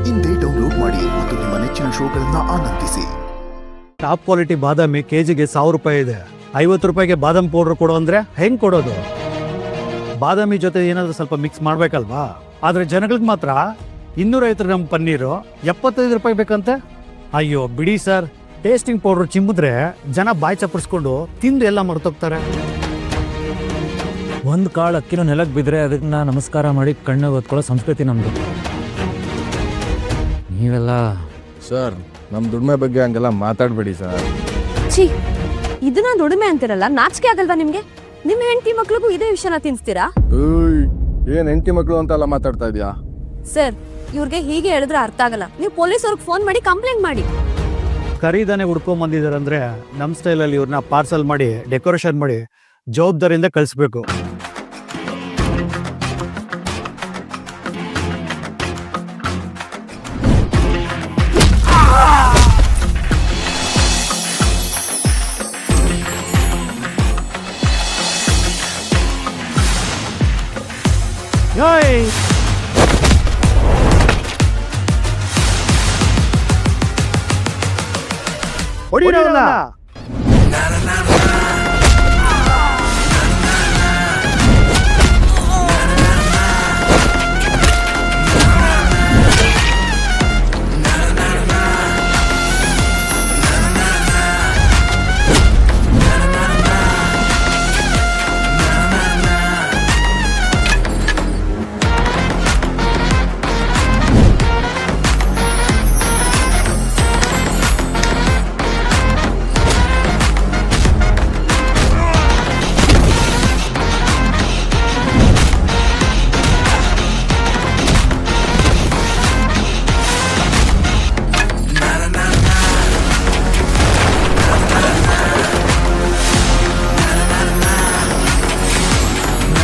ಇಂದೇ ಡೌನ್ಲೋಡ್ ಮಾಡಿ ಮತ್ತು ನಿಮ್ಮ ನೆಚ್ಚಿನ ಶೋಗಳನ್ನ ಆನಂದಿಸಿ. ಟಾಪ್ ಕ್ವಾಲಿಟಿ ಬಾದಾಮಿ ಕೆಜಿಗೆ 1000 ರೂಪಾಯಿ ಇದೆ. 50 ರೂಪಾಯಿಗೆ ಬಾದಾಮಿ ಪೌಡರ್ ಕೊಡೋ ಅಂದ್ರೆ ಹೆಂಗ್ ಕೊಡೋದು? ಬಾದಾಮಿ ಜೊತೆ ಏನಾದ್ರು ಸ್ವಲ್ಪ ಮಿಕ್ಸ್ ಮಾಡ್ಬೇಕಲ್ವಾ? ಆದ್ರೆ ಜನಗಳಿಗೆ ಮಾತ್ರ 250 ಗ್ರಾಮ್ ಪನ್ನೀರು 75 ರೂಪಾಯಿ ಬೇಕಂತೆ. ಅಯ್ಯೋ ಬಿಡಿ ಸರ್, ಟೇಸ್ಟಿಂಗ್ ಪೌಡರ್ ಚಿಮ್ಮಿದ್ರೆ ಜನ ಬಾಯಿ ಚಪ್ಪರಿಸ್ಕೊಂಡು ತಿಂದು ಎಲ್ಲ ಮರ್ತೋಗ್ತಾರೆ. ಒಂದು ಕಾಳು ಅಕ್ಕಿನೂ ನೆಲಕ್ಕೆ ಬಿದ್ದರೆ ಅದನ್ನ ನಮಸ್ಕಾರ ಮಾಡಿ ಕಣ್ಣು ಹೊತ್ಕೊಳ್ಳೋ ಸಂಸ್ಕೃತಿ ನಮ್ಮದು. ನೀವೆಲ್ಲ ಸರ್, ನಮ್ಮ ದುಡಿಮೆ ಬಗ್ಗೆ ಹಂಗೆಲ್ಲ ಮಾತಾಡಬೇಡಿ ಸರ್. ಛೀ, ಇದನ್ನ ದುಡಿಮೆ ಅಂತಿರಲ್ಲ, ನಾಚಿಕೆ ಆಗಲ್ವಾ ನಿಮ್ಗೆ? ನಿಮ್ಮ ಹೆಂಡತಿ ಮಕ್ಳಿಗೂ ಇದೇ ವಿಷಯನ ತಿನ್ಸ್ತೀರಾ? ಏನ್ ಹೆಂಡತಿ ಮಕ್ಕಳು ಅಂತೆಲ್ಲ ಮಾತಾಡ್ತಾ ಇದೀಯಾ? ಸರ್, ಇವ್ರಿಗೆ ಹೀಗೆ ಹೇಳಿದ್ರೆ ಅರ್ಥ ಆಗಲ್ಲ. ನೀವು ಪೊಲೀಸವ್ರಿಗೆ ಫೋನ್ ಮಾಡಿ ಕಂಪ್ಲೇಂಟ್ ಮಾಡಿ. ಖರೀದಾನೆ ಹುಡ್ಕೊಂಡ್ ಬಂದಿದಾರಂದ್ರೆ ನಮ್ಮ ಸ್ಟೈಲಲ್ಲಿ ಇವ್ರನ್ನ ಪಾರ್ಸಲ್ ಮಾಡಿ ಡೆಕೋರೇಷನ್ ಮಾಡಿ ಜವಾಬ್ದಾರಿಯಿಂದ ಕಳಿಸ್ಬೇಕು. ಹೊಡಿರಲ್ಲ.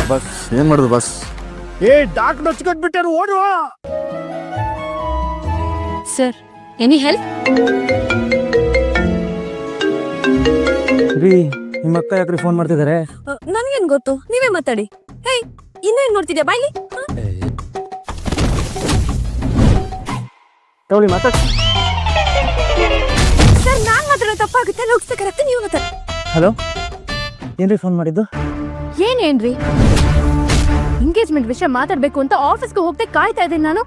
ಬಸ್ ಏನ್ ಮಾಡುದು ಬಸ್? ಡಾಕ್ಟರ್ ಹಚ್ಕೊಂಡ್ಬಿಟ್ಟಾರು, ಓಡುವ. Sir, any help? ರೀ, ನಿಮ್ಮ ಅಕ್ಕ ಯಾಕ್ರಿ ಫೋನ್ ಮಾಡ್ತಿದ್ದಾರೆ? ನನ್ಗೇನ್ ಗೊತ್ತು, ನೀವೇ ಮಾತಾಡಿ. ಹೇ, ಇನ್ನೇನ್ ನೋಡ್ತಿದ್ಯಾ ಬಾಯ್ಲಿ? ತಗೊಳ್ಳಿ ಮಾತಾಡಿ. ಸರ್, ನಾನ್ ಮಾತಾಡೋ ತಪ್ಪಾಗುತ್ತೆ, ಲೋಕ್ಸಕರತ್ತೆ, ನೀವು ಮಾತಾಡಿ. ಹಲೋ, ಏನ್ರಿ ಫೋನ್ ಮಾಡಿದ್ದು? ಏನೇನ್ರಿ? ಎಂಗೇಜ್ಮೆಂಟ್ ವಿಷಯ ಮಾತಾಡ್ಬೇಕು ಅಂತ ಆಫೀಸ್ಗೆ ಹೋಗ್ತಾ ಕಾಯ್ತಾ ಇದ್ದೀನಿ ನಾನು.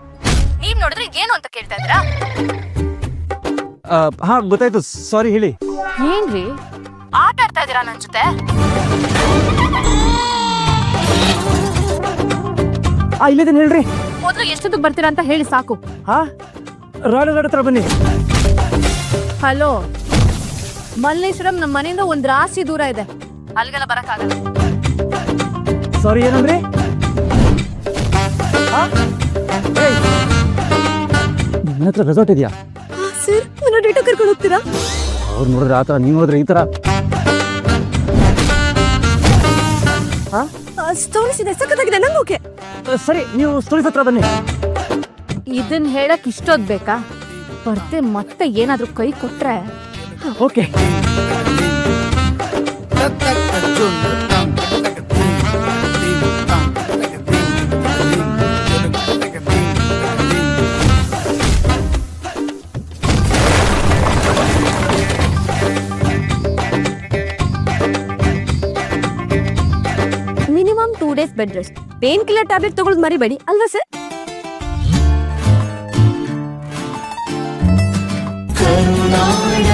ನೀವ್ ನೋಡಿದ್ರೆ ಏನು ಅಂತ ಕೇಳ್ತಾ ಇದ್ದೀರಾ? ಹಾ ಗೊತ್ತಾಯ್ತು, ಸಾರಿ ಹೇಳಿ. ಏನ್ರಿ ಆಟ ಆಡ್ತಾ ಇದ್ದೀರಾ ನನ್ ಜೊತೆ? ಇಲ್ಲಿದ್ದೇನೆ ಹೇಳ್ರಿ. ಮೊದಲು ಎಷ್ಟೊತ್ತಿಗೆ ಬರ್ತೀರಾ ಅಂತ ಹೇಳಿ ಸಾಕು. ಹಾ, ರಾಡ್ ಹತ್ರ ಬನ್ನಿ. ಹಲೋ, ಮಲ್ಲೇಶ್ವರಂ ನಮ್ಮ ಮನೆಯಿಂದ ಒಂದ್ ರಾಶಿ ದೂರ ಇದೆ, ಅಲ್ಲಿಗೆಲ್ಲ ಬರಕ್ಕಾಗಲ್ಲ. ಸಾರಿ, ಏನಂದ್ರಿ? ನನ್ನ ಹತ್ರ ರೆಸಾರ್ಟ್ ಇದೆಯಾ? ಸರ್, ನನ್ನ ಡೇಟಾ ಕರ್ಕೊಂಡು ಹೋಗ್ತೀರಾ? ಅವ್ರು ನೋಡಿದ್ರೆ ಆತ, ನೀವು ನೋಡಿದ್ರೆ ಈ ತರ. ಸ್ಟೋರೀಸ್ ಇದೆ, ಸಖತ್ತಾಗಿದೆ, ನಂಗೆ ಓಕೆ. ಸರಿ, ನೀವು ಸ್ಟೋರೀಸ್ ಹತ್ರ ಬನ್ನಿ. ಇದನ್ ಹೇಳಕ್ ಇಷ್ಟೊದ್ ಬೇಕಾ? ಬರ್ತೆ ಮತ್ತೆ ಏನಾದ್ರೂ ಕೈ ಕೊಟ್ರೆ okay. Minimum 2 days bed rest. Pain killer tablet ತಗೊಳ್ಳೋದು ಮರಿಬೇಡಿ, ಅಲ್ವಾ ಸರ್? ಕರುನಾಡ